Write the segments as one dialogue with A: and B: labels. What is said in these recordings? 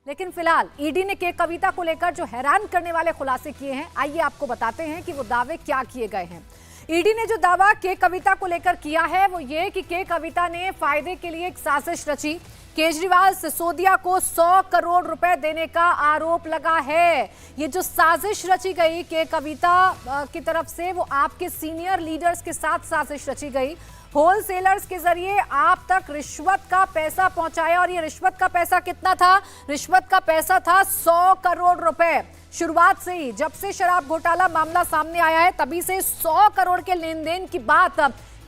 A: लेकिन फिलहाल ईडी ने के कविता को लेकर जो हैरान करने वाले खुलासे किए हैं, आइए आपको बताते हैं कि वो दावे क्या किए गए हैं। ईडी ने जो दावा के कविता को लेकर किया है वो ये कि के कविता ने फायदे के लिए एक साजिश रची। केजरीवाल सिसोदिया को 100 करोड़ रुपए देने का आरोप लगा है। ये जो साजिश रची गई के कविता की तरफ से, वो आपके सीनियर लीडर्स के साथ साजिश रची गई। होलसेलर्स के जरिए आप तक रिश्वत का पैसा पहुंचाया, और ये रिश्वत का पैसा कितना था? रिश्वत का पैसा था 100 करोड़ रुपए। शुरुआत से ही, जब से शराब घोटाला मामला सामने आया है, तभी से 100 करोड़ के लेन देन की बात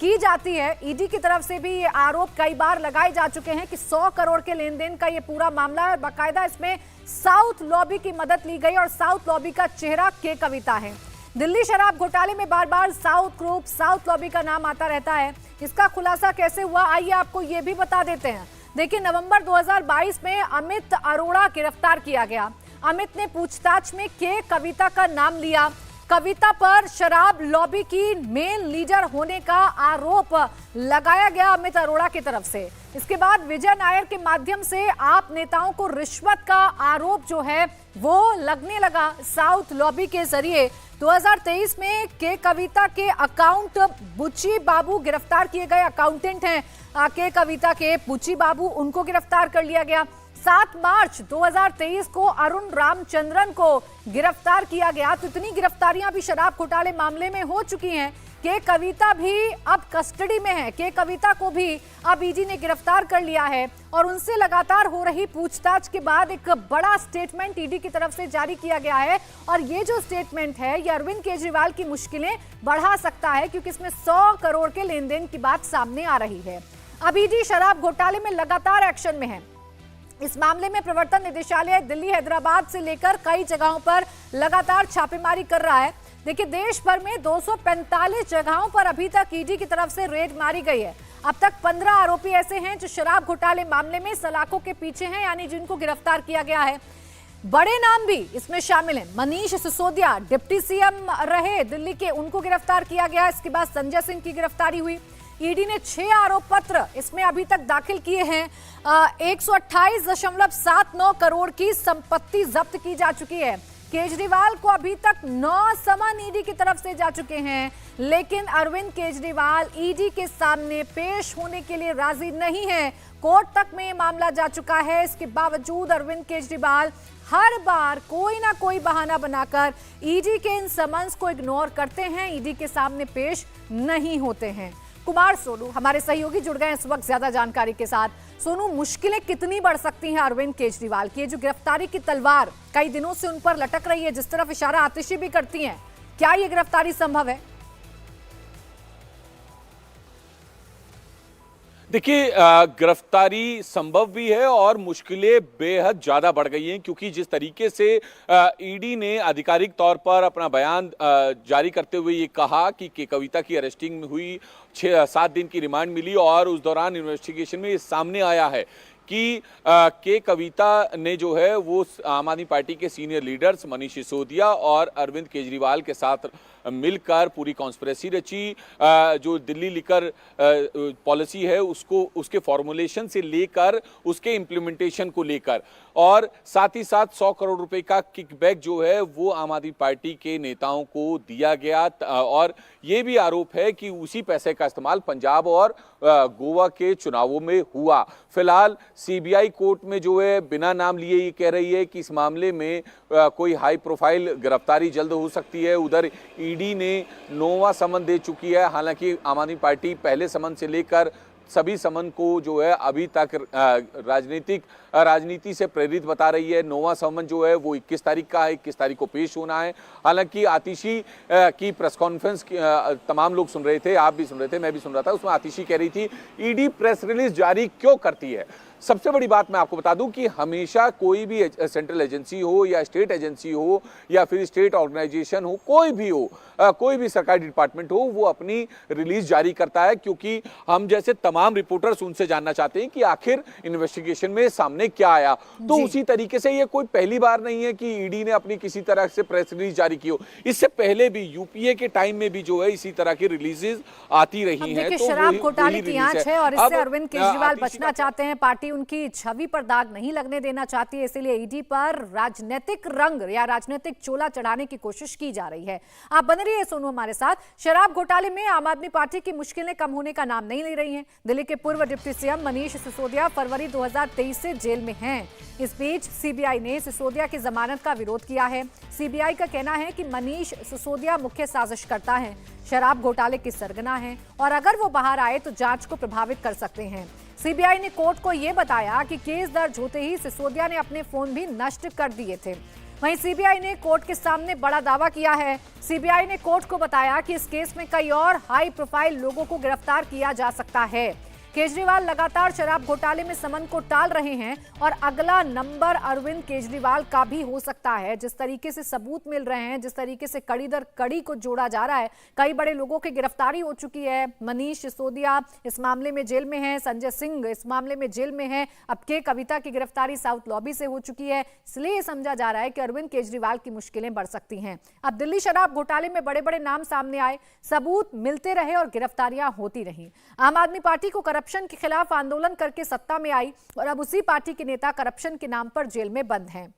A: की जाती है। ईडी की तरफ से भी ये आरोप कई बार लगाए जा चुके हैं कि 100 करोड़ के लेन देन का ये पूरा मामला है। बाकायदा इसमें साउथ लॉबी की मदद ली गई, और साउथ लॉबी का चेहरा के कविता है। दिल्ली शराब घोटाले में बार बार साउथ ग्रुप, साउथ लॉबी का नाम आता रहता है। इसका खुलासा कैसे हुआ, आइए आपको ये भी बता देते हैं। देखिए, नवंबर 2022 में अमित अरोड़ा गिरफ्तार किया गया। अमित ने पूछताछ में के कविता का नाम लिया। कविता पर शराब लॉबी की मेन लीडर होने का आरोप लगाया गया अमित अरोड़ा की तरफ से। इसके बाद विजय नायर के माध्यम से आप नेताओं को रिश्वत का आरोप जो है वो लगने लगा साउथ लॉबी के जरिए। 2023 में के कविता के अकाउंट बुच्ची बाबू गिरफ्तार किए गए। अकाउंटेंट हैं के कविता के बुच्ची बाबू, उनको गिरफ्तार कर लिया गया। 7 मार्च 2023 को अरुण रामचंद्रन को गिरफ्तार किया गया। तो इतनी गिरफ्तारियां भी शराब घोटाले मामले में हो चुकी हैं। के कविता भी अब कस्टडी में है। के कविता को भी अब ईडी ने गिरफ्तार कर लिया है, और उनसे लगातार हो रही पूछताछ के बाद एक बड़ा स्टेटमेंट ईडी की तरफ से जारी किया गया है। और ये जो स्टेटमेंट है, ये अरविंद केजरीवाल की मुश्किलें बढ़ा सकता है, क्योंकि इसमें 100 करोड़ के लेन देन की बात सामने आ रही है। अब ईडी शराब घोटाले में लगातार एक्शन में है। इस मामले में प्रवर्तन निदेशालय दिल्ली, हैदराबाद से लेकर कई जगहों पर लगातार छापेमारी कर रहा है। देखिए, देश भर में 245 जगहों पर अभी तक ईडी की तरफ से रेड मारी गई है। अब तक 15 आरोपी ऐसे हैं जो शराब घोटाले मामले में सलाखों के पीछे हैं, यानी जिनको गिरफ्तार किया गया है। बड़े नाम भी इसमें शामिल हैं। मनीष सिसोदिया डिप्टी सीएम रहे दिल्ली के, उनको गिरफ्तार किया गया। इसके बाद संजय सिंह की गिरफ्तारी हुई। ईडी ने 6 आरोप पत्र इसमें अभी तक दाखिल किए हैं। 128.79 करोड़ की संपत्ति जब्त की जा चुकी है। केजरीवाल को अभी तक 9 समन ईडी की तरफ से जा चुके हैं, लेकिन अरविंद केजरीवाल ईडी के सामने पेश होने के लिए राजी नहीं है। कोर्ट तक में ये मामला जा चुका है। इसके बावजूद अरविंद केजरीवाल हर बार कोई ना कोई बहाना बनाकर ईडी के इन समन्स को इग्नोर करते हैं, ईडी के सामने पेश नहीं होते हैं। कुमार सोनू हमारे सहयोगी जुड़ गए इस वक्त ज्यादा जानकारी के साथ। सोनू, मुश्किलें कितनी बढ़ सकती हैं अरविंद केजरीवाल की? जो गिरफ्तारी की तलवार कई दिनों से उन पर लटक रही है, जिस तरफ इशारा आतिशी भी करती हैं, क्या ये गिरफ्तारी संभव है?
B: देखिए, गिरफ्तारी संभव भी है और मुश्किलें बेहद ज्यादा बढ़ गई हैं, क्योंकि जिस तरीके से ईडी ने आधिकारिक तौर पर अपना बयान जारी करते हुए ये कहा कि के कविता की अरेस्टिंग हुई, 6-7 दिन की रिमांड मिली, और उस दौरान इन्वेस्टिगेशन में ये सामने आया है कि के कविता ने जो है वो आम आदमी पार्टी के सीनियर लीडर्स मनीष सिसोदिया और अरविंद केजरीवाल के साथ मिलकर पूरी कॉन्स्पिरेसी रची। जो दिल्ली लिकर पॉलिसी है उसको, उसके फॉर्मुलेशन से लेकर उसके इम्प्लीमेंटेशन को लेकर, और साथ ही साथ 100 करोड़ रुपए का किकबैक जो है वो आम आदमी पार्टी के नेताओं को दिया गया। और ये भी आरोप है कि उसी पैसे का इस्तेमाल पंजाब और गोवा के चुनावों में हुआ। फिलहाल सीबीआई कोर्ट में जो है बिना नाम लिए ये कह रही है कि इस मामले में कोई हाई प्रोफाइल गिरफ्तारी जल्द हो सकती है। उधर ईडी ने 9वां समन दे चुकी है। हालांकि आम आदमी पार्टी पहले समन से लेकर सभी समन को जो है अभी तक राजनीति से प्रेरित बता रही है। 9वां समन जो है वो 21 तारीख का है, 21 तारीख को पेश होना है। हालांकि आतिशी की प्रेस कॉन्फ्रेंस तमाम लोग सुन रहे थे, आप भी सुन रहे थे, मैं भी सुन रहा था, उसमें आतिशी कह रही थी ईडी प्रेस रिलीज जारी क्यों करती है। सबसे बड़ी बात मैं आपको बता दूं कि हमेशा कोई भी सेंट्रल एजेंसी हो या स्टेट एजेंसी हो या फिर स्टेट ऑर्गेनाइजेशन हो, कोई भी हो, कोई भी सरकारी डिपार्टमेंट हो, वो अपनी रिलीज जारी करता है, क्योंकि हम जैसे तमाम रिपोर्टर्स उनसे जानना चाहते हैं कि आखिर इन्वेस्टिगेशन में सामने क्या आया। तो उसी तरीके से ये कोई पहली बार नहीं है कि ईडी ने अपनी किसी तरह से प्रेस रिलीज जारी की हो। इससे पहले भी यूपीए के टाइम में भी जो है इसी तरह की रिलीजेज आती रही हैं।
A: तो शराब घोटाले की आंच है और इससे अरविंद केजरीवाल बचना चाहते हैं, पार्टी उनकी छवि पर दाग नहीं लगने देना चाहती है, इसीलिए ईडी पर राजनीतिक रंग या राजनीतिक चोला चढ़ाने की कोशिश की जा रही है। आप बने रहिए सोनू हमारे साथ। शराब घोटाले में आम आदमी पार्टी की मुश्किलें कम होने का नाम नहीं ले रही हैं। दिल्ली के पूर्व डिप्टी सीएम मनीष सिसोदिया फरवरी 2023 से जेल में हैं। इस बीच सीबीआई ने सिसोदिया की जमानत का विरोध किया है। सीबीआई का कहना है कि मनीष सिसोदिया मुख्य साजिशकर्ता हैं, शराब घोटाले के सरगना हैं और अगर वो बाहर आए तो जांच को प्रभावित कर सकते हैं। सीबीआई ने कोर्ट को यह बताया कि केस दर्ज होते ही सिसोदिया ने अपने फोन भी नष्ट कर दिए थे। वहीं सीबीआई ने कोर्ट के सामने बड़ा दावा किया है। सीबीआई ने कोर्ट को बताया कि इस केस में कई और हाई प्रोफाइल लोगों को गिरफ्तार किया जा सकता है। केजरीवाल लगातार शराब घोटाले में समन को टाल रहे हैं और अगला नंबर अरविंद केजरीवाल का भी हो सकता है। जिस तरीके से सबूत मिल रहे हैं, जिस तरीके से कड़ी दर कड़ी को जोड़ा जा रहा है, कई बड़े लोगों की गिरफ्तारी हो चुकी है। मनीष सिसोदिया इस मामले में जेल में है, संजय सिंह इस मामले में जेल में है, अब के कविता की गिरफ्तारी साउथ लॉबी से हो चुकी है। इसलिए समझा जा रहा है कि अरविंद केजरीवाल की मुश्किलें बढ़ सकती हैं। अब दिल्ली शराब घोटाले में बड़े बड़े नाम सामने आए, सबूत मिलते रहे और गिरफ्तारियां होती रहीं। आम आदमी पार्टी को करप्शन के खिलाफ आंदोलन करके सत्ता में आई और अब उसी पार्टी के नेता करप्शन के नाम पर जेल में बंद हैं।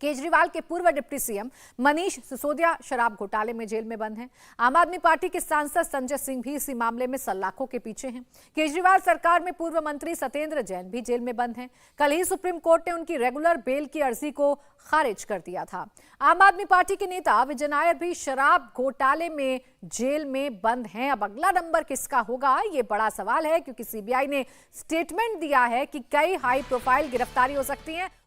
A: केजरीवाल के पूर्व डिप्टी सीएम मनीष सिसोदिया शराब घोटाले में जेल में बंद हैं। आम आदमी पार्टी के सांसद संजय सिंह भी इसी मामले में सलाखों के पीछे हैं। केजरीवाल सरकार में पूर्व मंत्री सत्येंद्र जैन भी जेल में बंद हैं। कल ही सुप्रीम कोर्ट ने उनकी रेगुलर बेल की अर्जी को खारिज कर दिया था। आम आदमी पार्टी के नेता विजय नायर भी शराब घोटाले में जेल में बंद हैं। अब अगला नंबर किसका होगा, ये बड़ा सवाल है, क्योंकि सीबीआई ने स्टेटमेंट दिया है कि कई हाई प्रोफाइल गिरफ्तारी हो सकती है।